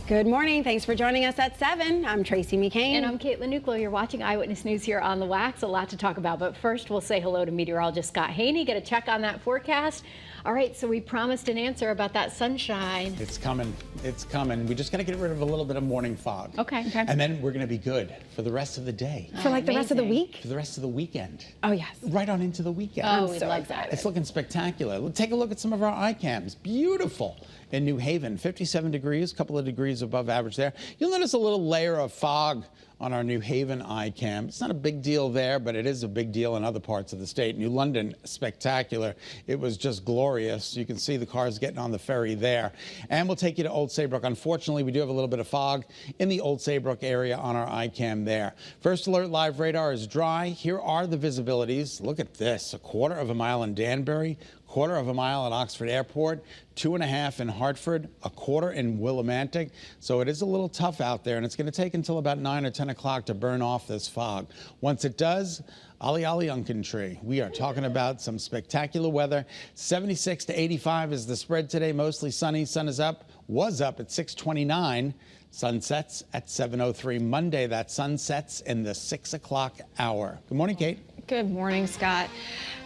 Good morning. Thanks for joining us at 7. I'm Tracey McCain. And I'm Nuclo. You're watching Eyewitness News here on the Wax. A lot to talk about. But first, we'll say hello to meteorologist Scot Haney. Get a check on that forecast. All right, so we promised an answer about that sunshine. It's coming. It's coming. We just got to get rid of a little bit of morning fog. Okay. And then we're going to be good for the rest of the day. For like the rest of the week? For the rest of the weekend. Oh, yes. Right on into the weekend. Oh, we love that. It's looking spectacular. Take a look at some of our iCams. Beautiful. In New Haven, 57 degrees, a couple of degrees above average there. You'll notice a little layer of fog on our New Haven iCam. It's not a big deal there, but it is a big deal in other parts of the state. New London, spectacular. It was just glorious. You can see the cars getting on the ferry there. And we'll take you to Old Saybrook. Unfortunately, we do have a little bit of fog in the Old Saybrook area on our iCam there. First Alert Live radar is dry. Here are the visibilities. Look at this, a quarter of a mile in Danbury, quarter of a mile at Oxford Airport, 2.5 in Hartford, a quarter in Willimantic. So it is a little tough out there, and it's going to take until about 9 or 10 o'clock to burn off this fog. Once it does, Ollie Ollie Unkin Tree. We are talking about some spectacular weather. 76 to 85 is the spread today, mostly sunny. Sun is up, was up at 6:29. Sun sets at 7:03. Monday, that sun sets in the 6 o'clock hour. Good morning, Kate. Good morning, Scott.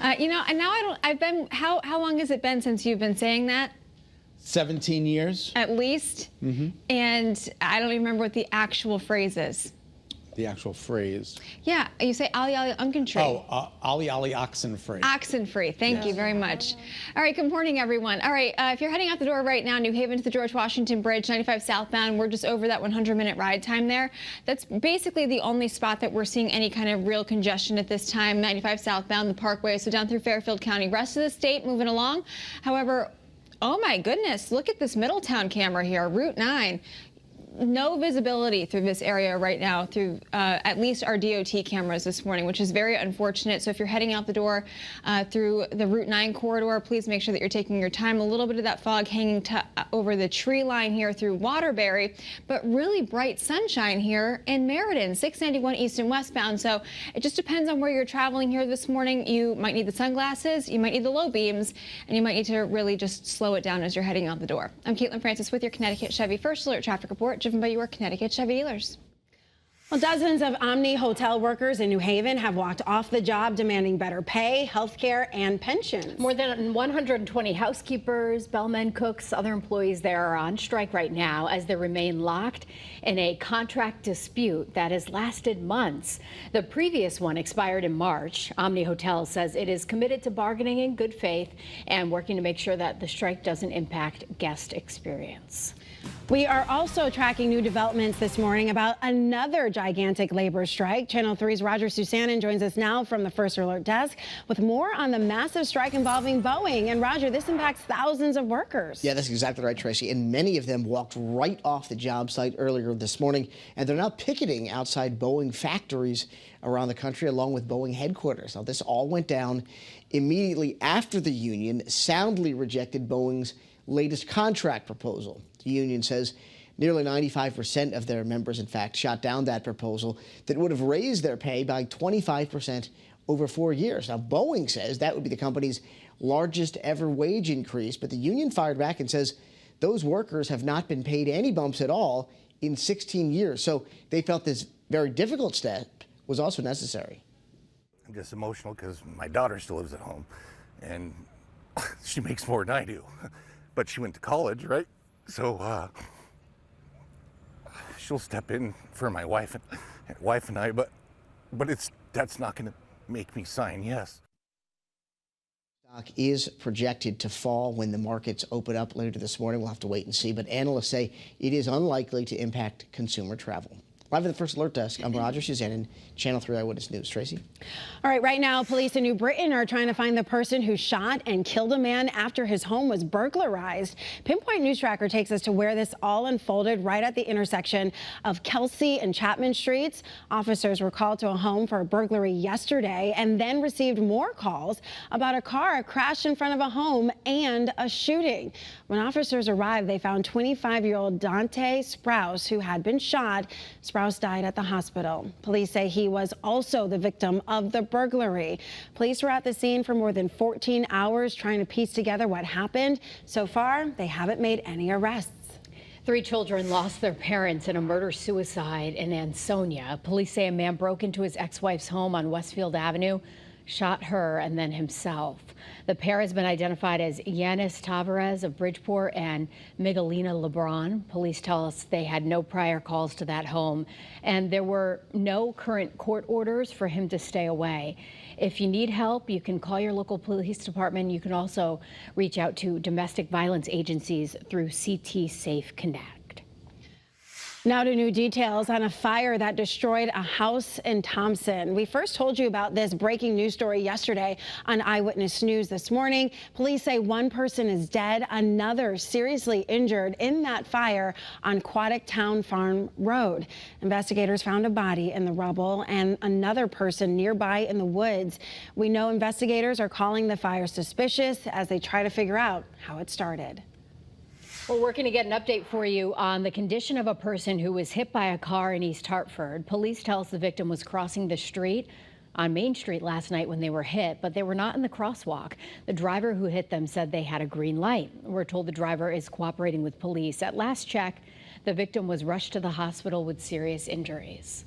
And now how long has it been since you've been saying that? 17 years. At least. Mm-hmm. And I don't even remember what the actual phrase is. The actual phrase. Yeah, you say Ollie Ollie Unkin Tree. Oh, Ollie Ollie Oxen Free. Oxen Free. Thank you very much. All right, good morning, everyone. All right, if you're heading out the door right now, New Haven to the George Washington Bridge, 95 southbound, we're just over that 100-minute ride time there. That's basically the only spot that we're seeing any kind of real congestion at this time, 95 southbound, the Parkway, so down through Fairfield County. Rest of the state moving along. However, oh my goodness, look at this Middletown camera here, Route 9. No visibility through this area right now through at least our DOT cameras this morning, which is very unfortunate. So if you're heading out the door through the Route 9 corridor, please make sure that you're taking your time. A little bit of that fog hanging over the tree line here through Waterbury, but really bright sunshine here in Meriden, 691 east and westbound. So it just depends on where you're traveling here this morning. You might need the sunglasses, you might need the low beams, and you might need to really just slow it down as you're heading out the door. I'm Caitlin Francis with your Connecticut Chevy First Alert Traffic Report, driven by your Connecticut Chevy dealers. Well, dozens of Omni hotel workers in New Haven have walked off the job demanding better pay, health care, and pensions. More than 120 housekeepers, bellmen, cooks, other employees there are on strike right now as they remain locked in a contract dispute that has lasted months. The previous one expired in March. Omni Hotels says it is committed to bargaining in good faith and working to make sure that the strike doesn't impact guest experience. We are also tracking new developments this morning about another gigantic labor strike. Channel 3's Roger Susanin joins us now from the First Alert desk with more on the massive strike involving Boeing. And Roger, this impacts thousands of workers. Yeah, that's exactly right, Tracy. And many of them walked right off the job site earlier this morning, and they're now picketing outside Boeing factories around the country along with Boeing headquarters. Now, this all went down immediately after the union soundly rejected Boeing's latest contract proposal. The union says nearly 95% of their members, in fact, shot down that proposal that would have raised their pay by 25% over 4 years. Now, Boeing says that would be the company's largest ever wage increase, but the union fired back and says those workers have not been paid any bumps at all in 16 years. So they felt this very difficult step was also necessary. I'm just emotional because my daughter still lives at home, and she makes more than I do. But she went to college, right? So she'll step in for my wife and I, but that's not going to make me sign yes. Stock is projected to fall when the markets open up later this morning. We'll have to wait and see, but analysts say it is unlikely to impact consumer travel. Live at the First Alert Desk, I'm Roger Susanin, Channel 3 Eyewitness News. Tracy? All right, right now, police in New Britain are trying to find the person who shot and killed a man after his home was burglarized. Pinpoint News Tracker takes us to where this all unfolded, right at the intersection of Kelsey and Chapman Streets. Officers were called to a home for a burglary yesterday and then received more calls about a car crashed in front of a home and a shooting. When officers arrived, they found 25-year-old Dante Sprouse, who had been shot. Sprouse died at the hospital. Police say he was also the victim of the burglary. Police were at the scene for more than 14 hours trying to piece together what happened. So far, they haven't made any arrests. 3 children lost their parents in a murder-suicide in Ansonia. Police say a man broke into his ex-wife's home on Westfield Avenue, shot her and then himself. The pair has been identified as Yanis Tavares of Bridgeport and Miguelina Lebron. Police tell us they had no prior calls to that home, and there were no current court orders for him to stay away. If you need help, you can call your local police department. You can also reach out to domestic violence agencies through CT Safe Connect. Now to new details on a fire that destroyed a house in Thompson. We first told you about this breaking news story yesterday on Eyewitness News this morning. Police say one person is dead, another seriously injured in that fire on Quadic Town Farm Road. Investigators found a body in the rubble and another person nearby in the woods. We know investigators are calling the fire suspicious as they try to figure out how it started. We're working to get an update for you on the condition of a person who was hit by a car in East Hartford. Police tell us the victim was crossing the street on Main Street last night when they were hit, but they were not in the crosswalk. The driver who hit them said they had a green light. We're told the driver is cooperating with police. At last check, the victim was rushed to the hospital with serious injuries.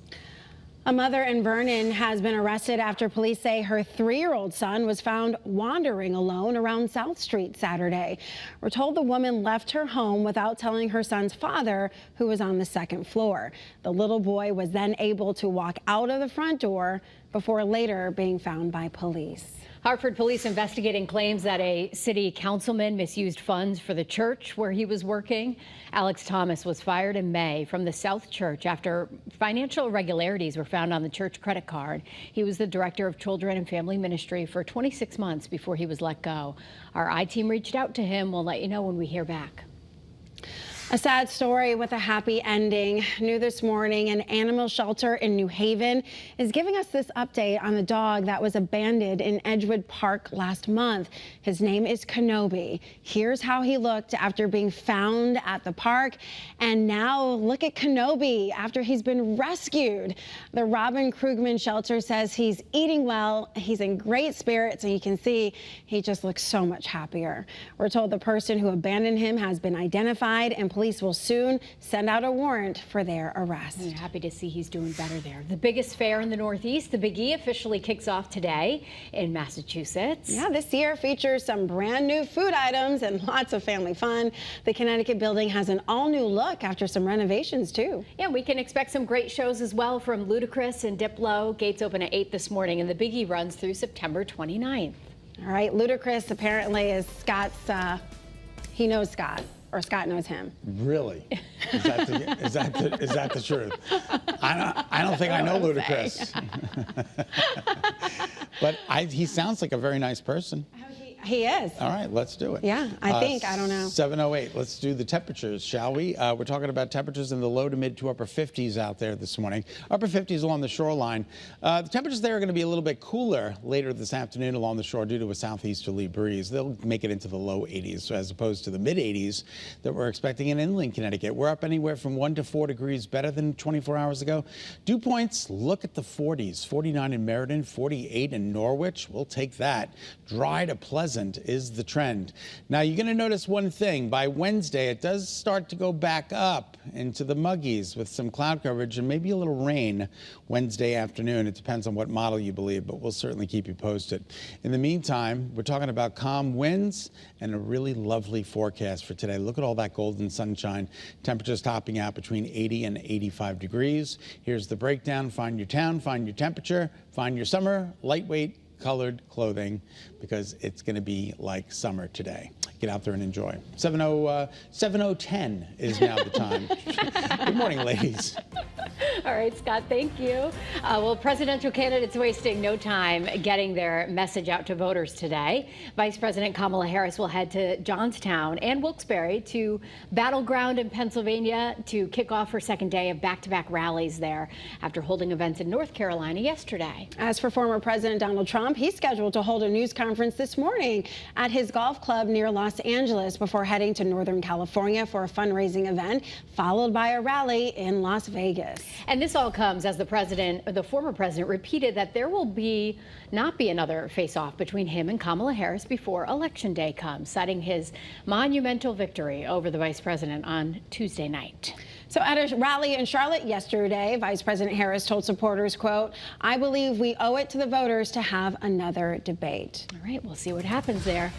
A mother in Vernon has been arrested after police say her 3-year-old son was found wandering alone around South Street Saturday. We're told the woman left her home without telling her son's father, who was on the 2nd floor. The little boy was then able to walk out of the front door before later being found by police. Hartford police investigating claims that a city councilman misused funds for the church where he was working. Alex Thomas was fired in May from the South Church after financial irregularities were found on the church credit card. He was the director of children and family ministry for 26 months before he was let go. Our I-team reached out to him. We'll let you know when we hear back. A sad story with a happy ending. New this morning, an animal shelter in New Haven is giving us this update on the dog that was abandoned in Edgewood Park last month. His name is Kenobi. Here's how he looked after being found at the park. And now look at Kenobi after he's been rescued. The Robin Krugman shelter says he's eating well, he's in great spirits, and you can see he just looks so much happier. We're told the person who abandoned him has been identified, and police will soon send out a warrant for their arrest. I'm happy to see he's doing better there. The biggest fair in the Northeast, the Big E, officially kicks off today in Massachusetts. Yeah, this year features some brand new food items and lots of family fun. The Connecticut building has an all-new look after some renovations, too. Yeah, we can expect some great shows as well from Ludacris and Diplo. Gates open at 8 this morning, and the Big E runs through September 29th. All right, Ludacris apparently is Scott's, he knows Scott. Or Scott knows him. Really? Is that the truth? I don't think I know Ludacris. But he sounds like a very nice person. He is. All right, let's do it. Yeah, I think. I don't know. 7:08. Let's do the temperatures, shall we? We're talking about temperatures in the low to mid to upper 50s out there this morning. Upper 50s along the shoreline. The temperatures there are going to be a little bit cooler later this afternoon along the shore due to a southeasterly breeze. They'll make it into the low 80s, so as opposed to the mid 80s that we're expecting in inland Connecticut. We're up anywhere from 1 to 4 degrees better than 24 hours ago. Dew points, look at the 40s. 49 in Meriden, 48 in Norwich. We'll take that. Dry to pleasant is the trend. Now you're going to notice one thing. By Wednesday, it does start to go back up into the muggies with some cloud coverage and maybe a little rain Wednesday afternoon. It depends on what model you believe, but we'll certainly keep you posted. In the meantime, we're talking about calm winds and a really lovely forecast for today. Look at all that golden sunshine. Temperatures topping out between 80 and 85 degrees. Here's the breakdown. Find your town, find your temperature, find your summer, lightweight colored clothing, because it's going to be like summer today. Get out there and enjoy. 7:10 is now the time. Good morning, ladies. All right, Scott, thank you. Well, presidential candidates wasting no time getting their message out to voters today. Vice President Kamala Harris will head to Johnstown and Wilkes-Barre to Battleground in Pennsylvania to kick off her second day of back-to-back rallies there after holding events in North Carolina yesterday. As for former President Donald Trump, he's scheduled to hold a news conference this morning at his golf club near Los Angeles before heading to Northern California for a fundraising event, followed by a rally in Las Vegas. And And this all comes as the former president repeated that there will not be another face-off between him and Kamala Harris before Election Day comes, citing his monumental victory over the vice president on Tuesday night. So at a rally in Charlotte yesterday, Vice President Harris told supporters, quote, "I believe we owe it to the voters to have another debate." All right, we'll see what happens there.